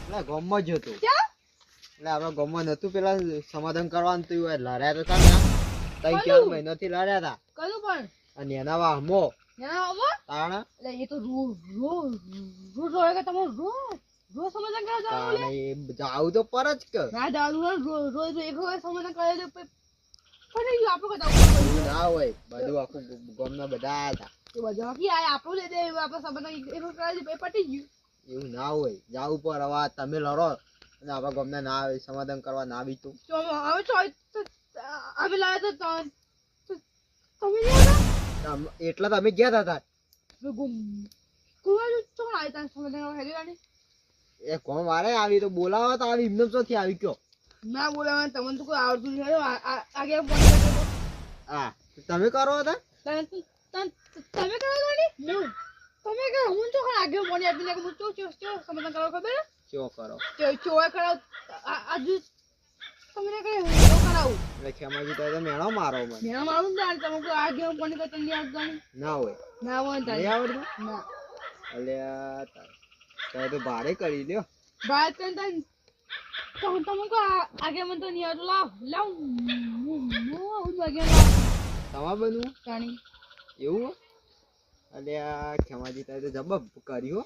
એટલે ગોમમાં જ હતું એટલે આપણા ગોમમાં નતું પેલા સમાધાન કરવાનું તું લડ્યા તો હતા ને 3-4 મહિનાથી લડ્યા હતા કયું પણ અને એના વાહમો તાણા એટલે એ તો રોજ કે તમે રોજ સમાધાન કરવા જાવ તો પર જ કે ના જાવ રોજ એક વખત સમાધાન કરે તો પણ આપણે ના હોય બધું આખું ગામના બધા હતા એ બધા કી આ આપણું લે દે આપણે સમાધાન એક વખત કરાવી દે પટી ગયું એવું ના હોય જાવ પર હવે તમે લડો અને આપણા ગામના ના આવે સમાધાન કરવા ના આવી તું હવે અમે લાયા તો તમે એટલા તમે ગયા હતા એ કોણ વારે આવી તો બોલાવા તો આવી એમને ચોથી આવી કયો ના બોલાવા તમને તો કોઈ આવડતું નહીં આગે હા તમે કરો હતા તમે કરો તમે કરો હું તો આગે મને આપીને કે હું તો સમાધાન કરવા ખબર ચો કરો ચોય કરાવ આજુ તમને કઈ કરાવું એટલે ખેમાજી તો મેળો મારો મને મેળો મારું ને તમે કોઈ આગે મને કઈ તને આવડતું ના હોય નહીં આવડતું ના અલ્યા તારે તો ભાડે કરી લ્યો બાત કરતા તમે કો આગે મને તો નહીં આવડતું લાવ હું વાગે તમા બનવું તાણી એવું અલ્યા ખેમાજી તારે તો જવાબ કર્યો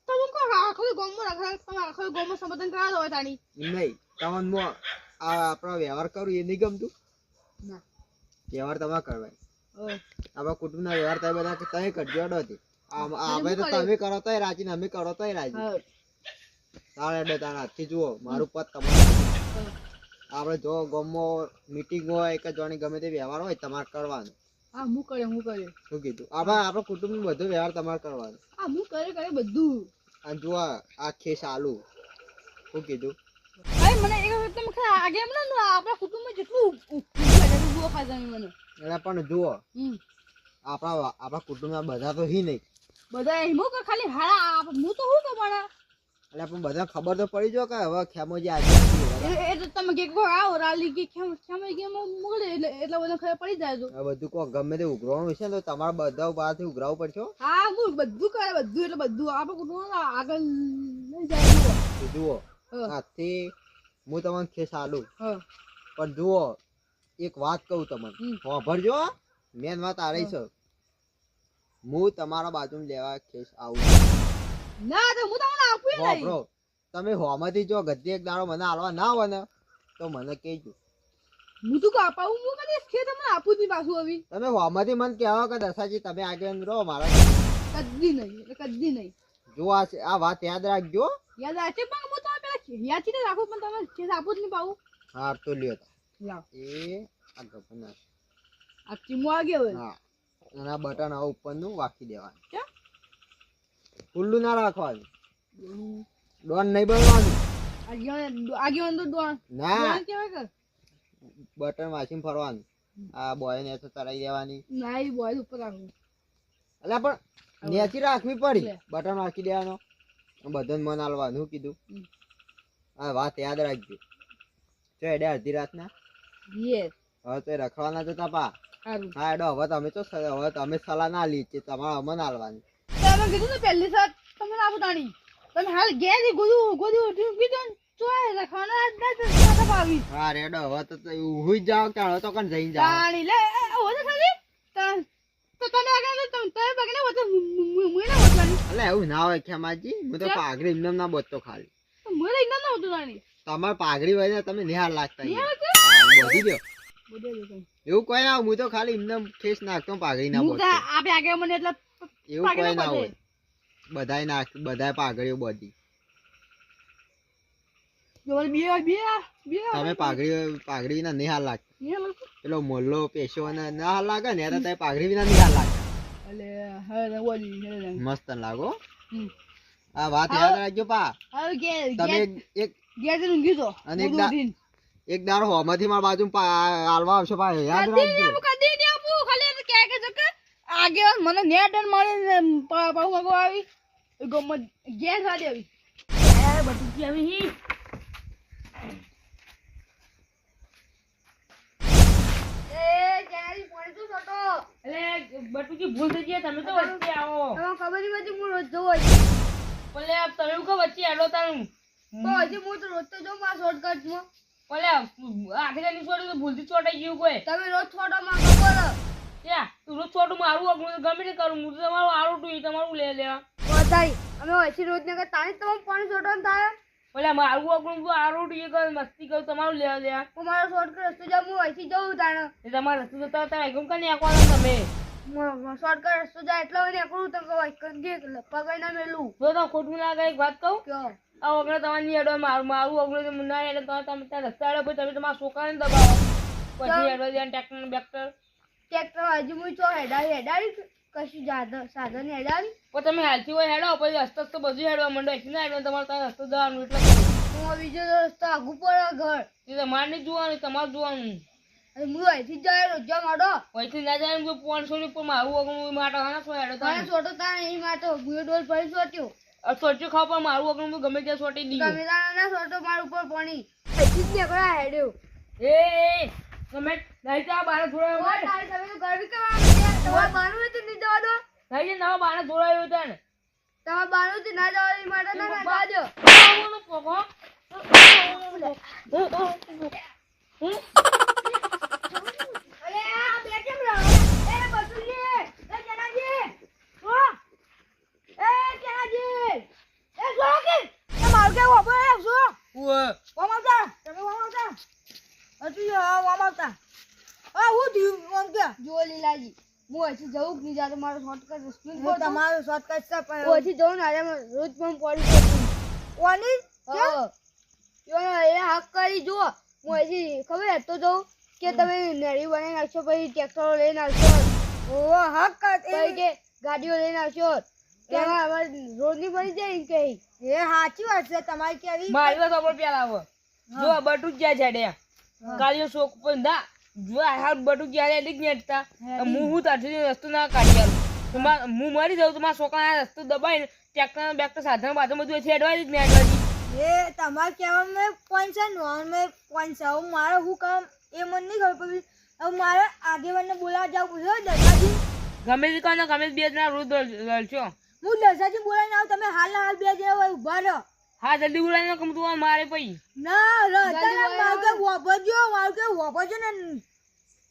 તમે કો આખો ગોમમાં રાખા તમે આખો ગોમમાં સમાધાન કરા દો તાણી નહીં તમને આપણો વ્યવહાર કરું એ નહીં ગમતું ના વ્યવહાર તમારે કરવાય આપણા કુટુંબના વ્યવહાર તમે બધા તમે કરજો હતી અમે તો તમે કરો તોય રાજી ને અમે કરો તોય રાજી તારે તારા હાથથી જુઓ મારું પદ તમારે આપણે જો ગામમાં મીટિંગ હોય કે જોની ગમે તે વ્યવહાર હોય તમારે કરવાનો હા હું કરે શું કીધું આપણા કુટુંબનો બધો વ્યવહાર તમારે કરવાનો હા હું કરે બધું અને જો આ ખેસ આલુ શું કીધું મને એક વખત તમે આગે એમ ને આપણા કુટુંબમાં જેટલું ખાધા મને એટલે પણ જુઓ આપણા કુટુંબના બધા તો હી નહીં બધા એમ કે ખાલી હાડા હું તો શું કમાણા એટલે પણ બધા ખબર તો પડી જો કે હવે ખેમોજી આજે એ તો તમે કે કો આવો રાલી કે ખેમો કે મોકલે એટલે બધા ખબર પડી જાય તો આ બધું કો ગમે તે ઉઘરાવાનું છે તો તમારે બધા બહારથી ઉઘરાવું પડશે હા હું બધું કરે બધું એટલે બધું આપણે કુટુંબ આગળ લઈ જાય જુઓ આથી હું તમને ખેસ આલું હા પણ જુઓ એક વાત કહું તમને સાંભળજો મેન વાત આ રહી છે હું તમારા બાજુમાં લેવા ખેસ આવું ના તો હું તમને આપું નહીં બ્રો તમે હોમાંથી જો ગદ્દી એક દાડો મને આલવા ના હોય ને તો મને કહેજો હું તો કાપાવું હું કદી ખે તમને આપું નહીં પાછું હવે તમે હોમાંથી મને કહેવા કે દસાજી તમે આગળ રહો મારા કદી નહીં જો આ વાત યાદ રાખજો યાદ રાખે પણ હું તો પેલા યાદ થી રાખું પણ તમે ખેસ આપું જ નહીં પાવું હા તો લ્યો લાવ એ આ ગપના આ ચીમો આગે હવે હા એના બટન આ ઉપરનું વાકી દેવાનું કેમ ખુલ્લું ના રાખવાનું ડોન નહીં બનવાનું આગે તો ડોન ના કેવાય કે બટન વાસીને ફરવાનું આ બોય ને તો ચડાઈ દેવાની ના એ બોય ઉપર રાખું એટલે પણ નેચી રાખવી પડી બટન વાકી દેવાનો બધાને મન આલવાનું કીધું હા વાત યાદ રાખજો જો એડે અડધી રાતના યસ હવે તો રખવાના તો તપા સારું હા એડો હવે તમે તો હવે તમે સલાહ ના લી છે તમારે અમન આલવાની તમે કીધું ને પહેલી સાત તમે ના પોતાની તમે હાલ ગયા છે ગોદું કીધું ચોય રખવાના ના પાવી હા રેડો હવે તો હુઈ જાવ કે હવે તો કણ જઈને જાવ તાણી લે ઓને ખાલી તો તને આગળ તમે બગને વતો મુને વતવાની એટલે એવું ના હોય ખેમાજી હું તો પાઘડી એમને ના બોતતો ખાલી મુને ઇન્ના ના વતો તાણી તમાર પાઘડી હોય ને તમે નિહાળ લાગતા બોધી દો એવું કોઈ ના હું તો ખાલી એમને ખેસ નાખતો પાઘડી ના બોતતો આપે આગળ મને એટલે એવું કોઈ ના હોય બધાય નાખ બધાય પાઘડીઓ બોધી તમે પાઘડી વિના નિહાળ લાગતા પેલો મોલ્લો પેશો ને ના લાગે ને તો પાઘડી વિના નિહાળ લાગતા મસ્ત લાગો આ વાત યાદ રાખજો પા તમે અને એક દાડો હોમાંથી મારા બાજુ આલવા આવશો પા યાદ રાખજો આગે મને નેટ મળે પાઉ આગો આવી ગમ ગેસ આડી આવી બટુકી આવી બટુકી ભૂલ થઈ ગયા તમે તો વચ્ચે આવો ખબર નહીં હું રોજ જોઉં ભલે આપ તમે કો વચ્ચે હેડો તારું તો હજી હું તો રોજ તો જાઉં મારા શોર્ટકટમાં. ભલે આખરી છોડી તો ભૂલથી ચોટાઈ ગયું કોઈ તમે રોજ છોટો માંગો બોલો. ત્યાં તું રોજ છોટું મારું અગણું ગમે તે કરું હું તો તમારું આરું ટું તમારું લે લેવા બધાય અમે વચ્ચે રોજ ને તાણી તમે પાણી છોટો ને થાય. ભલે મારું અગણું તો આરું ટું કર મસ્તી કરું તમારું લેવા લેવા હું મારો શોર્ટકટ રસ્તો જાઉં હું વચ્ચે જઉં તાણે. એ તમારે રસ્તો જતા હતા એકમ કાને આખવાના તમે શોર્ટકટ રસ્તો જાય એટલે હું નીકળું તો પકડી ના મેલું. જો તો ખોટું લાગે એક વાત કહું કયો આ ઓગણે તમારે નહીં હેડો મારું ઓગણે તો ના હેડે તમે ત્યાં રસ્તા હેડો પછી તમે તમારા છોકરાને દબાવો પછી હેડો જાય ટ્રેક્ટર બેક્ટર ટ્રેક્ટર હજી હું ચો હેડાડી કશું સાધન હેડાડી. પછી તમે હાલથી હોય હેડો પછી રસ્તો તો બધું હેડવા માંડો એથી ના હેડવા તમારે ત્યાં રસ્તો જવાનું એટલે હું બીજો રસ્તો આગું પડે ઘર. એ તમારે નહીં જોવાનું તમારે જોવાનું હું અહીંથી જ જાય રોજ્યા માડો. અહીંથી ના જાય જો 500 ની ઉપર મારું ઓગણું માટે હા સો હેડો મને છોટો તાણે અહીં માટે ગુયો ડોલ ફરી છોટ્યો. સોચ્યું ખાવ પણ મારું ઓગણું ગમે ત્યાં સોટી દીધું ગમે તાણે ના છોટો મારા ઉપર પાણી અહીંથી જ નીકળ્યા હેડ્યો. એ ગમે નહીં તો આ બાર જોડાયો ઓય તારી તમે તો ગરમી કરવાનું છે. તમારે બાનું હોય તો નહીં જવા દો. નહીં નવા બાર જોડાયો તને તમારે બાનું થી ના જવા દો માટે ના જવા દો. પોકો અરે આ બે કેમ રહો? એ બસુજી, એ જનાજી, ઓ એ જનાજી, એ જો કે મારું કે ઓબો એ જો વામાવતા તમે વામાવતા હજુ વામાવતા આ હું થયું આમ કે જો લીલાજી હું હજી જવું જ નહીં જાતો મારો શોર્ટકટ રસ્તો તમારો શોર્ટકટ છે પણ હજી જવું ને આજે રોજ પણ પડી ઓની એ હક કરી જુઓ હું હજી ખબર તો જઉં કે તમે નળી બનાવી નાખશો પછી ટ્રેક્ટરો લઈ નાખશો. ઓ હક પછી કે ગાડીઓ લઈ નાખશો તેમાં અમારે રોડ ની બની જાય ને કઈ એ સાચી વાત છે તમારી કેવી મારી વાત ઉપર પેલા આવો જો બટુક જ્યાં છેડે કાળીઓ શોક પર ના જો હાલ બટુક જ્યાં એટલે જ નેટતા હું તારથી રસ્તો ના કાઢી આલું હું મરી જાઉં તો મારા છોકરા રસ્તો દબાઈને ટ્રેક્ટર બેક્ટર સાધન બાધન બધું છેડવાય જ નેટવાથી એ તમારે કહેવા મેં પોઈન્ટ છે નોન મેં પોઈન્ટ છે હું મારે શું કામ એ મને નહીં ખબર પડી. હવે મારે આગેવાનને બોલાવવા જાવ પૂછો દસાજી ગમે તે કહો ને ગમે તે બે જણા રોજ લડશો હું દસાજી બોલાવીને આવું તમે હાલ હાલ બે જણા ઉભા રહો. હા જલ્દી બોલાવીને કમ તું મારે પછી ના રતા મારું કે વાપરજો ને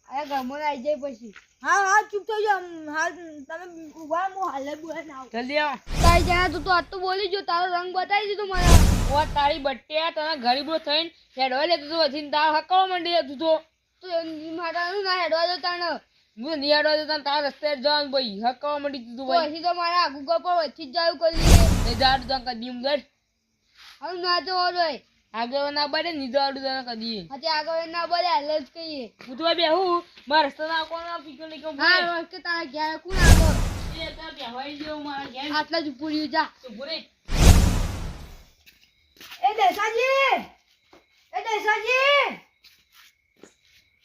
અરે ગમો આવી જાય પછી હા હા ચૂપ થઈ જાઓ હાલ તમે ઉભા હું હાલ જ બોલાવીને આવું જલ્દી આવો તારી જણા તું તો આજ તો બોલી જો તારો રંગ બતાવી દીધો મને ઓ તારી બટ્ટિયા તને ગરીબો થઈને હેડવા લેતો તો હજી તાર હકાવા માંડી જતું તો માટાનું ના હેડવા દો તાણ હું નહીં હેડવા દેતા તારા રસ્તે જવાનું ભાઈ હકાવા માંડી જતું ભાઈ પછી તો મારા આગુ પર વચ્ચે જ જાવું કરી લઈએ એ જાડ તો કદી ઉમદર હવે ના તો હોય આગળ ના બને ની જાડું તને કદી આજે આગળ ના બોલે હાલ જ કહીએ હું તો બેહું મારા રસ્તા ના કોણ પીકો લઈ કહું હા રોજ કે તારા ઘેર કોણ આગળ એ તાર બેહવાઈ જેવું મારા ઘેર આટલા જ પૂર્યું જા તો ભૂરે એ દેસાજી એ દેસાજી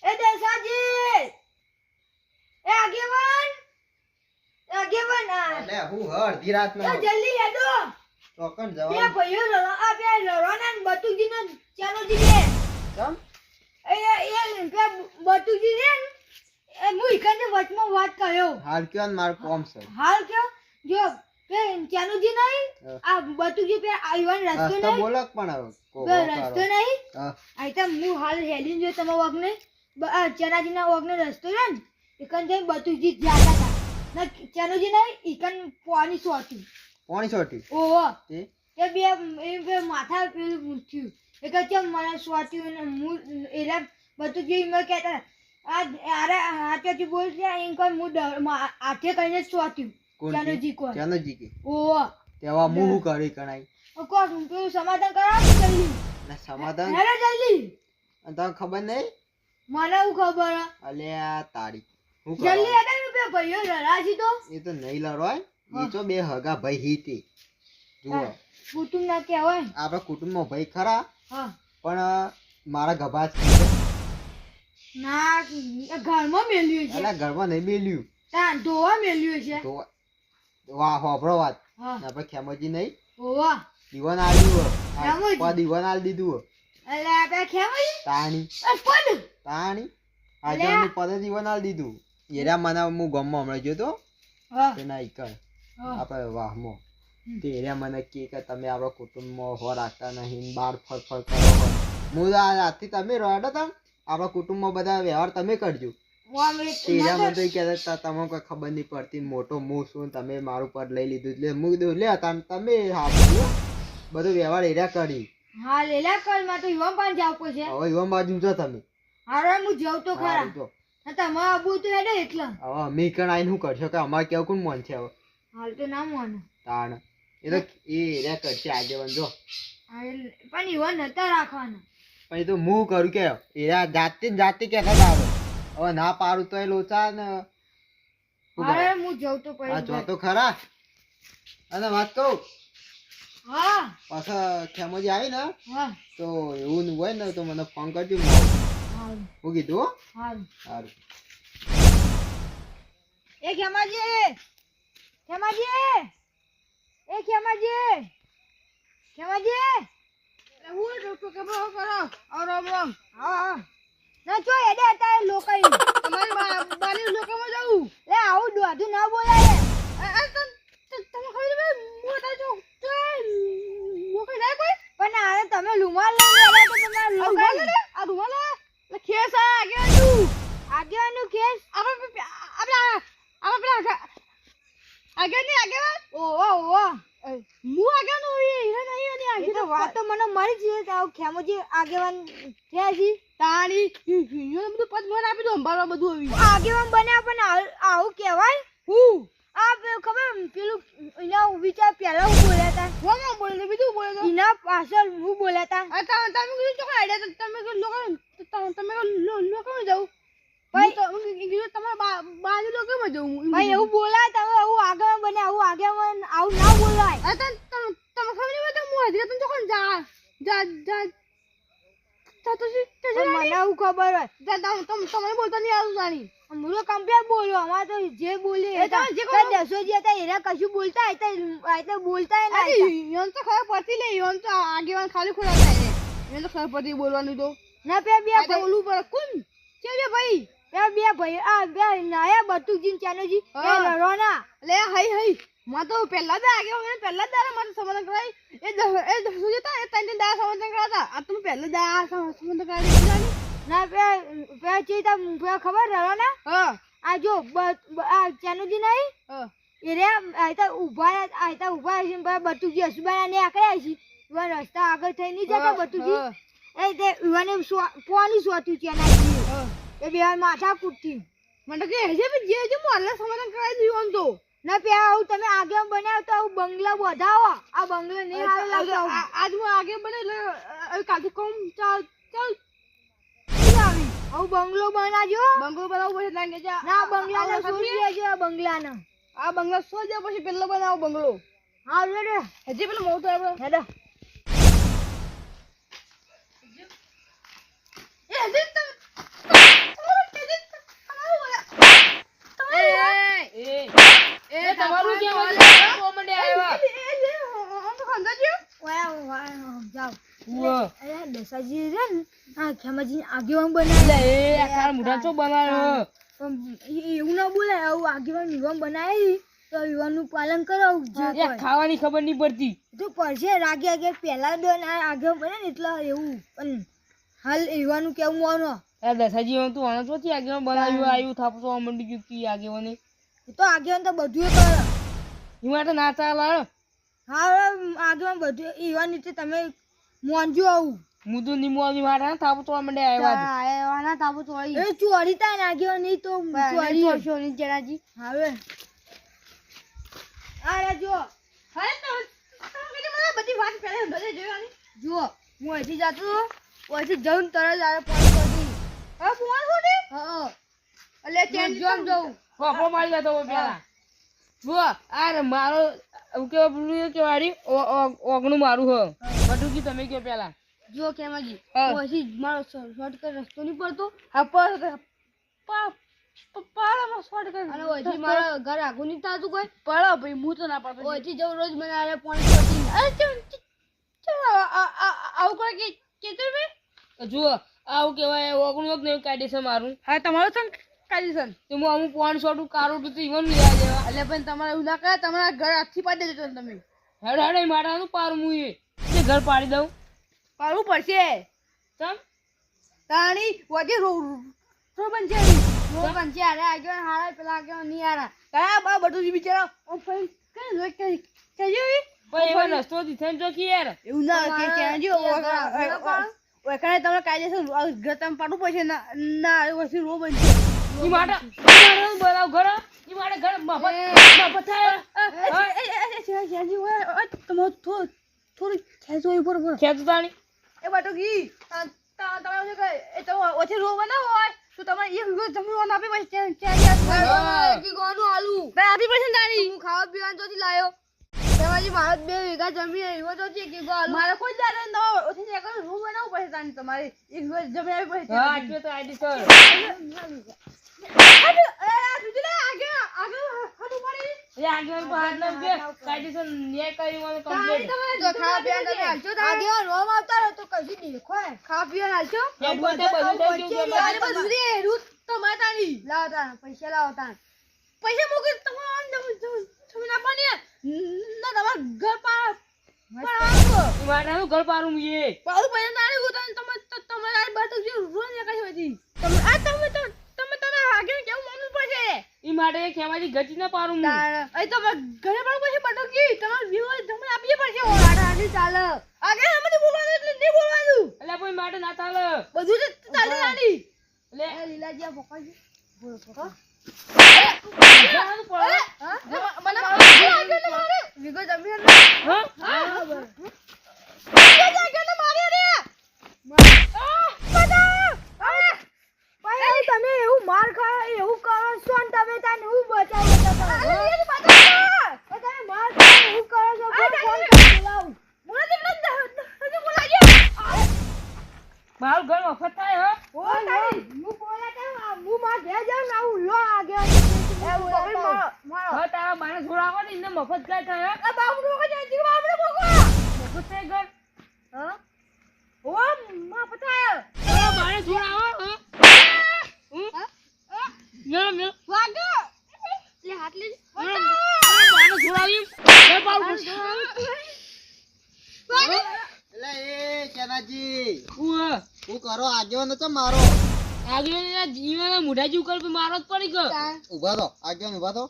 એ દેસાજી એ આગેવાન એટલે હું અડધી રાત એ ના જલ્દી હેડો ચોકન બે જવાનું ભાઈઓ આ બે લડવાના ને બટુજી ને ચાલોજી બે ચમ એ બે બટુજી ને એ હું ઇકને વચમાં વાત કર્યો હાલ કયો ને મારું કોમ છે હાલ કયો જો કે ચાનુજી નહીં આ બટુજી પે આઈવન રસ્તો રસ્તો નહીં બોલક પણ કોકો રસ્તો નહીં હા આઈતા હું હાલ હેલીન જો તમે વગને ચનાજી ના વગને રસ્તો છે ને એકન જઈ બટુજી જાતા હતા ના ચાનુજી નહીં ઇકન પાણી સોટી પાણી છોટી ઓહો તે એ બે માથા પેલું થયું એ કે ચમ મને સોટ્યું ને હું એલા બધું જે મેં કહેતા આ અરે હાથેથી બોલશે એમ કઈ હું હાથે કહીને જ સોટ્યું ચાનુજી કોણ ચાનુજી કે ઓહો તેવા મું કરી કણાઈ કોણ પેલું સમાધાન કરાવો જલ્દી ના સમાધાન હેલો જલ્દી અને તને ખબર નહીં મને હું ખબર અલ્યા તારી હું જલ્દી કરવા હેડા બે ભાઈઓ લડાશી તો એ તો નહીં લડવાય એ તો બે હગા ભાઈ હીતી જુઓ કુટુંબ ના કહેવાય આપણા કુટુંબમાં ભાઈ ખરા હા પણ મારા ગભા જ ના ઘરમાં મેલ્યું છે એટલે ઘરમાં નહીં મેલ્યું ત્યાં ધોવા મેલ્યું છે તો વાહ હોભળો વાત હા આપણે ખેમજી નહીં ઓવા દીવાન આલ્યું ખેમજી? દીવાન આલ દીધું એટલે આપણે ખેમઈ તાણી પડ તાણી અલ્યા. આજે પદે દીવાન આલ દીધું એરા મને હું ગમમાં હમણાં જોયો તો હા તેના ઈકણ હા આપણે વાહમાં તે એરિયા મને કહે કે તમે આપણા કુટુંબમાં હો રાખતા નહીં, બહાર ફર કરો છો. હું આજથી તમે રડો તમ આપણા કુટુંબમાં બધા વ્યવહાર તમે કરજો. તે એરિયા મને તો એ કહેતા તમને કોઈ ખબર નહીં પડતી, મોટો હું છું, તમે મારું પદ લઈ લીધું એટલે હું કીધું લે તમે બધો વ્યવહાર એરિયા કરી. હા લેલા કર માં તો યુવાન પાન જાવ પડશે. હવે યુવા બાજુ જો તમે હારે હું જાઉં તો ખરા. હારું જો. તમારા આબુ તો હેડે એટલા. હવે અમે કણ આઈને શું કરશો કે અમારે કેવું કોણ મન છે હવે હાલ તો ના મોને. તાણ એ તો એ એરિયા કરશે આગેવાન જો. પણ યુવાન નતા રાખવાના. પણ એ તો હું કરું કે એરિયા જાતે ને જાતે કહેતા હતા હવે ના પાડું તો એ લોચા ને હારે હું જાઉં તો હા જો પછી. તો ખરા. અને વાત કહું હા પાછા ખેમોજી આવી ને હા તો એવું હોય ને તો મને ફોન કરજો. હાલ હું કીધું હો. હાલ. સારું. એ ખેમાજી ખેમાજી એ ખેમાજી ખેમાજી હું ડોક્ટર કે બહુ કરો આ રામ રામ. હા ના જો એડે અત્યારે લોકાઈ તમારી બાની લોકામાં જાઉં લે આવું દોધું ના બોલાય. તમે ખબર છે મોટા જો લોકાઈ જાય કોઈ પણ આને તમે રૂમાલ લઈને આવ્યા તો તમારે લોકાઈ આ રૂમાલ લે ખેસ આગેવાનું ખેસ આપણે આગેવાન ઓ હું આગેવાનું હીરા નહીં અને આગે તો વાત તો મને મળી છે કે આ ખેમોજી આગેવાન થયા છે તાણી હીરો બધું પદ મને આપી દો અંબારવા બધું આવી આગેવાન બન્યા પણ આવું કહેવાય હું આ ખબર પેલું એના વિચાર પહેલા હું બોલ્યા હતા હું બોલે બીજું બોલે એના પાછળ હું બોલ્યા હતા તમે કીધું તો આઈડિયા તમે લોકો જાવ ભાઈ તમારા બાજુ લોકોમાં જવું ભાઈ એવું બોલાય તમે આવું આગળ બને આવું આગળ આવું ના બોલાય તમે ખબર નહીં હું હજી તમે ચોકન જા મને આવું ખબર હોય તમને બોલતા નહીં આવું જાણી હું તો કમ્પ્લેટ બોલ્યો અમારે તો જે બોલીએ દસો જે હતા એના કશું બોલતા એટલે બોલતા ના તો ખબર પડતી લે યોન તો આગેવાન ખાલી ખોરા થાય એને તો ખબર પડતી બોલવાનું તો ના બે બે બોલવું પડે કોણ છે બે ભાઈ બે ભાઈ આ બે નાયા બટુકજી ચાનોજી એ લડવાના લે હઈ માં તો પહેલા જ આગેવાન પહેલા જ દારા માટે સમાધાન કરાય એ દસો જતા એ ત્રણ દારા સમાધાન કરાતા આ તમે પહેલા દારા સમાધાન કરાવી ના પે ચીતા પે ખબર રવાના હા આ જો આ ચાનુજી નહીં એ રે આયતા ઉભા છે બટુજી હસુબાના ને આકડ્યા છે ઈવન રસ્તા આગળ થઈ નહીં જતા બટુજી એ તે ઈવને પોની સોતું છે ના એ બે માથા કૂટતી મને કે જે મોરલે સમાધાન કરાવી દીધું તો ના પે આવું તમે આગળ બનાવ તો આવું બંગલા વધાવો આ બંગલો નહીં આવે લાગતો આજ હું આગળ બને કાલથી કોમ ચાલ આવી આવું બંગલો બનાવજો બંગલો બનાવવો પડે લાગે છે ના બંગલાને છોડી દેજો આ બંગલાને આ બંગલો છોડી દે પછી પેલો બનાવો બંગલો હા રેડે હજી પેલો મોટો આપણે હેડો એ હજી તમારું કેમ કોમેન્ટ આવ્યા તો ખંડાજી જાવ અરે દસાજી રે આ ખેમાજી આગેવાન બનાવી એ આકાર મુઠા છો બનાવ્યો પણ એવું ના બોલાય આવું આગેવાન યુવાન બનાવી તો યુવાનનું પાલન કરાવું જે ખાવાની ખબર નહીં પડતી તો પડશે રાગે આગે પહેલા દો ને આગેવાન બને ને એટલે એવું પણ હાલ યુવાનું કેવું મોનો આ દસાજી તું આનો ચોથી આગેવાન બનાવ્યું આવ્યું થાપસો મંડી ગયું કી આગેવાને તો આગેવાન તો બધું કરે એ માટે ના ચાલે હા આગેવાન બધું યુવાન રીતે તમે મોનજો આવું હું તો નિમોની મારા થાપસો મંડે આવ્યા આના તાબુ ચોરી એ ચોરી તા નાગ્યો નહીં તો ચોરી ચોરી જણાજી હવે અરે જો હવે તો મને બધી વાત પહેલા બધે જોવાની જો હું અહીંથી જાતો અહીંથી જઉં તરત આવે પોઈન્ટ પરથી હા ફોન છોડી હા એટલે ચેન્જ જોમ જઉં ખોખો મારી જતો પેલા જો આ મારો કેવા બોલું કે વાડી ઓગણું મારું હ બધું કી તમે કે પેલા જો કેમાજી પછી મારો શોર્ટકટ રસ્તો નહીં પડતો હા પર પાળામાં શોર્ટકટ અને ઓછી મારા ઘર આગું નહીં થાતું કોઈ પાળા ભાઈ હું તો ના પાડતો ઓછી જવું રોજ મને આરે પોઈન્ટ પરથી અરે આવું કરે કે કેતો ભાઈ જુઓ આવું કેવાય ઓગણું ને કાઢી છે મારું હા તમારું છે કાઢી તો હું અમુક પોઈન્ટ શોર્ટ કાઢું તો ઈવન લઈ દેવા એટલે પણ તમારે એવું ના કરે તમારા ઘર હાથથી પાડી દેજો તમે હેડ હેડ એ મારાનું પારું હું એ ઘર પાડી દઉં પાડવું પડશે ચમ તાણી વજે રો બનશે રો બનશે અરે આગળ હારા પેલા આગળ નહીં હારા કયા બા બધું બિચારા ઓ ભાઈ કઈ જોઈ કઈ પણ એવો રસ્તો દીધો ને જો કે યાર એવું ના કે ચાંજી ઓય કરે તમે કાયદેસર ઘર તમે પાડવું પડશે ના વસી રો બનશે ઈ માટે બોલાવ ઘર ઈ માટે ઘર મફત થાય ચાંજી ઓય તમે થોડી ખેંચો ઉપર ઉપર ખેતું તાણી એ બાટો કી તમે કે એ તો ઓછી રો બનાવો હોય તો તમે એક વીઘો જમીન આપી પછી ચાંજી વીઘોનું આલુ બે આપી પછી તાણી હું ખાવા પીવાનું તો લાયો તમારી મારે 2 વીઘા જમીન એવો તો છે કે ગોલ મારે કોઈ દાડે ન ઓથી ને એક રૂમ બનાવવું પડે તાની તમારી એક વીઘા જમીન આવી પડે હા આટલો તો આઈડી સર અરે સુજી લે આગે હાડું પડી એ આગળ બહાર ન કે કાયદેસર ન્યાય કરી મને કમ્પ્લીટ તમે જો ખાવા પીવાનું તમે હાલજો આગે રોમ આવતા રહો તો કશી દેખો ખાવા પીવાનું હાલજો એ બધું થઈ ગયું અરે બધું રે રૂત તો માતાની લાવ તા પૈસા લાવ તા પૈસા મોકે તમામ તમે ના પાણી ના તમાર ઘર પાડો મારાનું ઘર પારું એ પાડું પૈસા ના આવ્યું તમે તમારા બાટુ જે રોજ ને કઈ હતી તમે આ તમે તને આગળ કેવું માનવું પડશે ઈ માટે ખેમાજી ગચી ના પારું હું અહીં તો ઘરે પણ પછી બાટુ કી તમાર વ્યૂ તમે આપીએ પડશે ઓડા આની ચાલે આગળ અમે બોલવાનું એટલે નહીં બોલવાનું એટલે કોઈ માટે ના ચાલે બધું જ ચાલે નાની એટલે લીલાજી આ પકડજો બોલો પકડ જાનું પડે વિગો જમીન હા હા તમે એવું માર ખાઓ એવું કરો છો ને તમે તને હું બચાવો તમે માર ખાઓ એવું કરો છો ફોન બોલાવ મને મારું ઘર મફત થાય હો હું બોલાતા હું માર ઘરે જાઉં ને આવું લો આગે હા તારા બાને છોડાવો ને એને મફત કાય થાય આ બાબુ લોકો જાય બાબુ લોકો મફત થાય ઘર હા ઓ માં પતા તારા બાને છોડાવો મેલો વાગો લે હાથ લે બાને છોડાવી ઘર પાડું વાગો એટલે એ કેનાજી હું હું કરો આગેવાનો તો મારો આગળ જીવન મુઢાજી ઉપર મારો જ પડી ગયો ઉભા થો આગેવાન ઉભા થો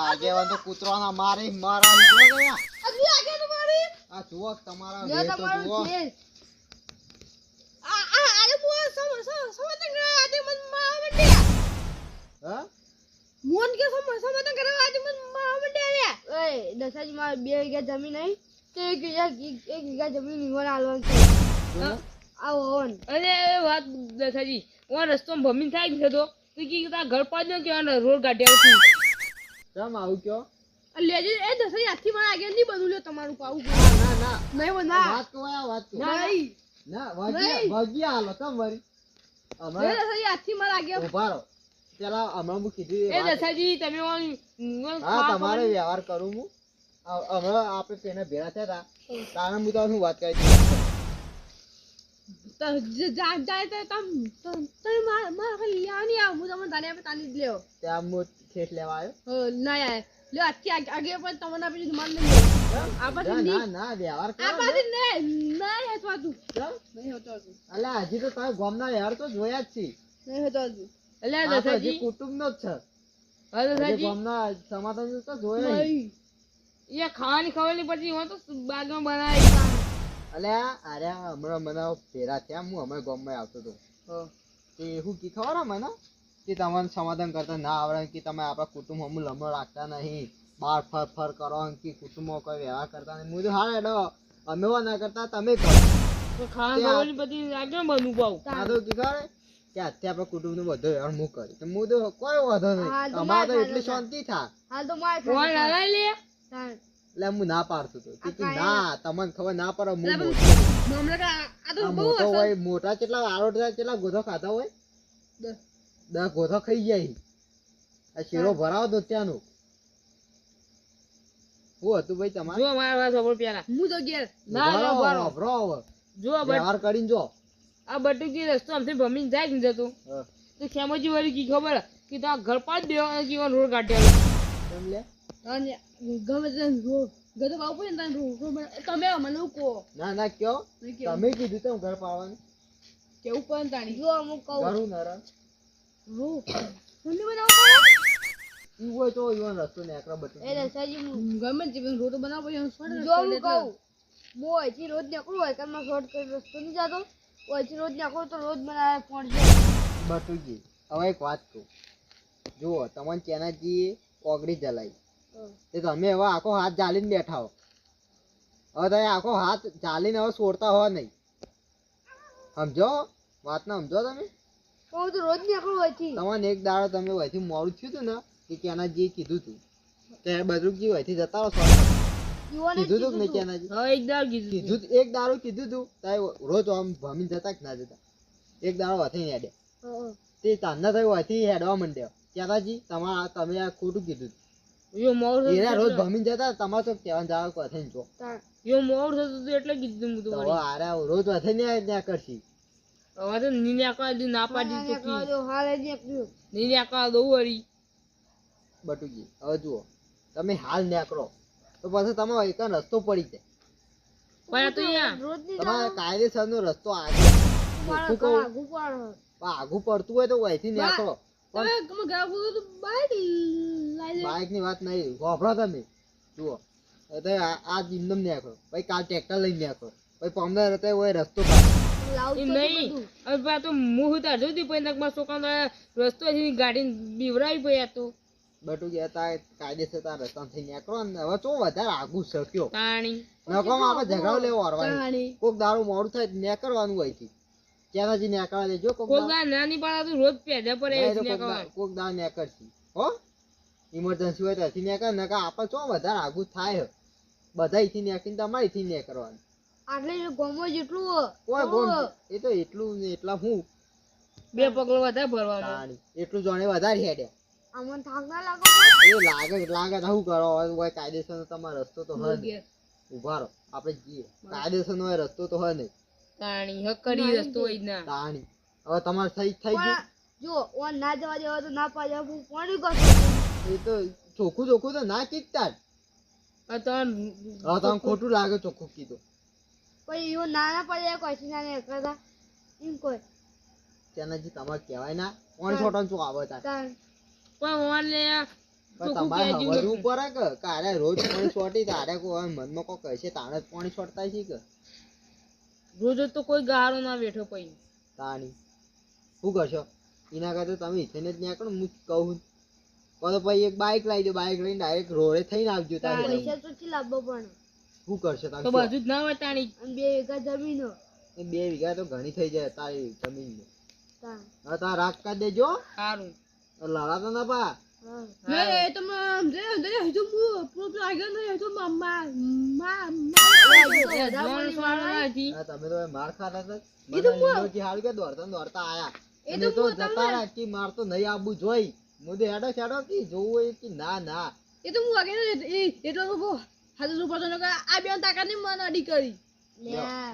આગેવાન તો કૂતરાના મારી મારા જો ગયા અજી આગે તો મારી આ જુઓ તમારા લે વે તો તમારું જુઓ છે આલે બો સમતન આજે મન માં મંડ્યા હા મોન કે સમતન કરવા આજે મન માં મંડ્યા ઓય દસાજી માર 2 વીઘા જમીન નહીં તે 1 વીઘા જમીન નિવણ આલવાનું છે આવો ઓન અરે વાત દસાજી ઓ રસ્તો ભમીન થાય ગયો તો તું કી તા ઘર પાડ્યો કે રોડ કાઢ્યા છું કેમ આવું કયો લેજે એ દસાજી હાથી મારા આગળ નહીં બધું લ્યો તમારું પાવું ના ના નહીં બના વાત કહો આ વાત કહો નહીં ના વાગ્યા હાલો તમ વરી એ હમણાં દસાજી હાથી મારા આગળ ઉભા રહો પેલા હમણાં હું કીધું એ એ વાત. દસાજી તમે હા તમારે વ્યવહાર કરું હું હમણાં આપણે તેને ભેગા થયા હતા તારે હું તો શું વાત કરી જાય તો તમે મારા ખાલી લ્યા નહીં આવ હું તમને તાને તાલી જ લેવો ત્યાં હું ઠેઠ લેવા આવ્યો ના યાર લ્યો આથી આગે પણ તમને આપી દીધું માન નહીં આ પાછી ના ના વ્યવહાર આ કરો પાછી નહીં હેતવાતું કેમ? નહીં હોતું અલ્યા હજી તો તમે ગામના વ્યવહાર તો જોયા જ છે નહીં હોતું એટલે આપણે હજી દસાજી કુટુંબનો જ છે હા હજી દસાજી ગામના સમાધાન તો જોયા જ. એ ખાવાની ખબર નહીં પડતી હોય તો બાગમાં બનાવી અલ્યા અરે હમણાં મને ભેરા થયા હું હમણાં ગામમાં આવતો હતો તે શું કી ખબર હે મને કે તમને સમાધાન કરતા ના આવડે કે તમે આપણા કુટુંબ હમું લમણો રાખતા નહીં બહાર ફર ફર કરો કે કુટુંબમાં કોઈ વ્યવહાર કરતા નહીં હું તો હા એટલે અમે ના કરતા તમે કરો તો ખાવાની ખબર નહીં પડતી આગળ બનવું પાવું આ તો કી ખબર હે? કે અત્યારે આપણા કુટુંબનો બધો વ્યવહાર હું કરી તો હું તો કોઈ વાંધો હા, નહીં તો અમારે તો માર એટલી ખાધો શાંતિ થાય હાલ તો માર ફોન લગાવી લે એટલે હું ના પાડતો હતો કે કાંઈ ના તમને ખબર ના પડે હું એટલે મોટો. મામલા આ તો આ બહુ મોટો અસર હોય મોટા કેટલા આરોટ કેટલા ગોધો ખાતા હોય 10 ગોધો ખાઈ જાય આ શેરો ભરાવો તો ત્યાંનું શું હતું ભાઈ તમારે જો મારા વાત ખબર પેલા હું તો ઘેર ના ના ભરાવો, બરો ભરાવો. જો બટ વ્યવહાર કરીને જો આ બટુકી રસ્તો આમથી ભમીને જાય કે જતો હા. તો ખેમાજી વાળી કી ખબર કે તો આ ઘર પાડ દેવા કે રોડ કાઢ્યા કેમ લે અને ગમે તે ગતો બાપુ ને તમે મને કહો ના ના કયો નહીં કહેવું. તમે કીધું તો ઘર પાડવાનું કેવું પણ તાણી જો અમુક કહું ઘરું નર રૂ ઠંડી બનાવો ઈ હોય તો ઈવન રસ્તો નેકરા બટુ એ રસાજી ગમે તે રોટ બનાવો પછી જો હું કહું મો અહીંથી રોજ નીકળું હોય કારમાં શોર્ટકટ રસ્તો નહીં જાતો અહીંથી રોજ નીકળું તો રોજ બનાવે પહોંચજો બટુજી હવે એક વાત કહું જુઓ તમને ચેનાજી કોગડી જલાઈ તે તમે હવે આખો હાથ જાલીને બેઠા હો હવે તમે આખો હાથ જાલીને હવે છોડતા હો નહીં સમજો વાતને સમજો તમે હું તો રોજ નીકળું અહીંથી તમને એક દાડો તમે વહીથી મોડું થયું હતું ને કે ચેનાજીએ કીધું હતું કે બદરુકજી વહીથી જતા રહો યુવાને કીધું હતું કે નહીં ચેનાજી હવે એક દાવ કીધું કીધું એક દાડો કીધું હતું તારે રોજ આમ ભમીને જતા કે ના જતા એક દાડો વધી હેડે તે તારના થઈ વહીથી હેડવા માંડ્યો ચેનાજી તમે આ ખોટું કીધું યો મોડ એના રોજ ભમીને જતા તમારે તો કહેવાનું જાવ વથઈને જો યો મોડ થતું હતું એટલે કીધું હું તો તો હવે આરે રોજ વથઈને ત્યાં કરશી હવે તો નીને આકા દી ના પાડી તો કી હાલે નીકળ્યું નીને આકા દઉં વળી બટુજી હવે જુઓ તમે હાલ નીકળો તો પછી તમે એક રસ્તો પડી જાય પણ આ તો યા રોજ ની તમારે કાયદેસરનો રસ્તો આગળ મારો શું કહું આગુ પાડો આગું પડતું હોય તો અહીંથી નીકળો તમે તમે ગાવ તો બાઈક લઈ બાઇક ની વાત નહીં વાપરો તમે જુઓ તો આ ઇન્દમ નીકળો પછી કાલ ટ્રેક્ટર લઈને નીકળો પછી પમદાર હતા હોય રસ્તો કાઢો લાવ એ નહીં હવે પા તો મુહ તાર જોતી પછી નકમાં છોકરાનો રસ્તો છે ગાડી બીવરાવી પઈ આ તો બટુજી હતા કાયદેસર તાર રસ્તા થઈ નીકળો ને હવે તો વધારે આગું શક્યો તાણી નકોમાં આપણે ઝઘડો લેવો અરવાની તાણી કોક દારૂ મોડું થાય નીકળવાનું હોય થી ત્યાંથી નીકળવા દેજો કોક કોઈ ગા નાની પાડા તો રોજ પેદા પડે કોક દાળ નીકળશી હો ઇમરજન્સી હોય ત્યાંથી નીકળ નકા આપણે ચો વધારે આગું થાય બધા અહીંથી નીકળીને તમારે અહીંથી નીકળવાનું આટલે ગોમો જેટલું કોઈ ગોમ એ તો એટલું ને એટલા હું બે પગલો વધારે ભરવાનું તાણી એટલું જોણે વધારે હેડ્યા આમન થાક ના લાગો એ લાગે તો શું કરો હોય કાયદેસર તમારો રસ્તો તો હોય નહીં. ઉભા રહો આપણે જઈએ કાયદેસર નો રસ્તો તો હોય નહીં તાણી હક કરી રસ્તો હોય જ ના તાણી હવે તમારે સહી થઈ ગયું જો ઓન ના જવા દેવા તો ના પાડે હું કોણ કહું એ તો ચોખ્ખું ચોખ્ખું તો ના કીકતા જ આ તો હવે તમને ખોટું લાગે ચોખ્ખું કીધું પછી એવો ના પાડે કોઈ ના ને કરતા એમ કોઈ તેનાજી તમારે કહેવાય ના કોણ છોટો શું આવે તાર તાર પણ ઓન લે પણ તમારે સમજવું પડે કે કારે રોજ પાણી છોટી તારે કોઈ મનમાં કોઈ કહેશે તાણે જ પાણી છોડતા છે કે રોજ તો કોઈ ગારો ના બેઠો પઈ તાણી શું કરશો એના કરતા તમે ઇથેને જ નીકળો હું કહું તો પછી એક બાઇક લાવી દો બાઇક લઈને ડાયરેક્ટ રોડે થઈને આવજો તારે પૈસા તો થી લાવવો પણ શું કરશો તો તમે બધું જ ના હોય તાણી અને 2 વીઘા જમીન એ 2 વીઘા તો ઘણી થઈ જાય તારી જમીન તાર હવે તાર રાખ કાઢ દેજો સારું લડા તો ના પા એ તો સમજે હજુ હું પ્રોબ્લેમ આગળ નહીં હજુ મમ્મા હા, તમે તો માર ખાતા હતા મને લીલોજી હાલ કે દોડતા આયા એ તો જતા રહ્યા કે માર તો નહીં આવવું જોઈ મુદે હેડો છેડો કે જોવું હોય કે ના ના એ તો હું આગળ એટલો તો હાથ ઉપર તો આ બે તાકાત ની મન અડી કરી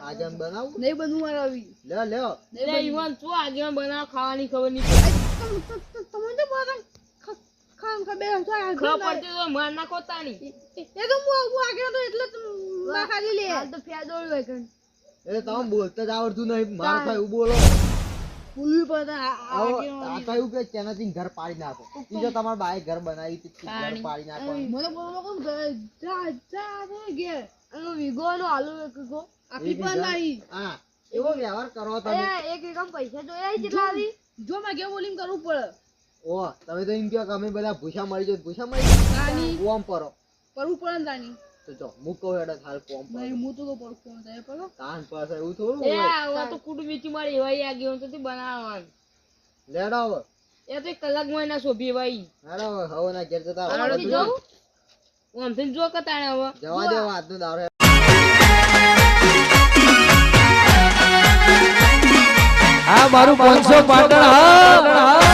આજમ બનાવું નહીં બનવું મારે આવી લ્યો લ્યો એટલે ઈવન શું આજે બનાવ ખાવાની ખબર નહીં તમે તો બોલા ખામ ખબર ખબર પડતી તો માર નાખો તાણી એ તો હું આગળ તો એટલે માં ખાલી લે હાલ તો ફેદોળ હોય કણ એટલે તમે બોલતા જ આવડતું નહીં માર થાય એવું બોલો ભૂલવી પડે આ તો એવું કે તેનાથી ઘર પાડી નાખો ઈ જો તમારે બાઈ ઘર બનાવી તો ઘર પાડી નાખો મને બોલો કોણ જા જા રે ગે અને વિગો નો આલુ એક ગો આપી પણ નહીં હા એવો વ્યવહાર કરો તમે એ એક એકમ પૈસા જોયા કેટલા આવી જો માં કે બોલિંગ કરવું પડે ઓ તમે તો એમ કહો કે અમે બધા ભૂસા મળી જાય ભૂસા મળી તાની કોમ પરો કરવું પડે ને તાની તો જો મૂકો હેડો થાલ કોમ પર નહીં હું તો પડું કોણ થાય પડો કાન પાસે એવું થોડું એ હોય આ તો કુટુંબ વીચી મારી એવાય આ ગયો તો બનાવવાનું લેડો હવે એ તો એક કલાકમાં એના શોભી ભાઈ હેડો હવે ના ઘેર જતા રહો. પછી જવું આમ થઈને જો કતાણે હવે જવા દેવા આજનો દારો આ મારું 500 પાટણ હા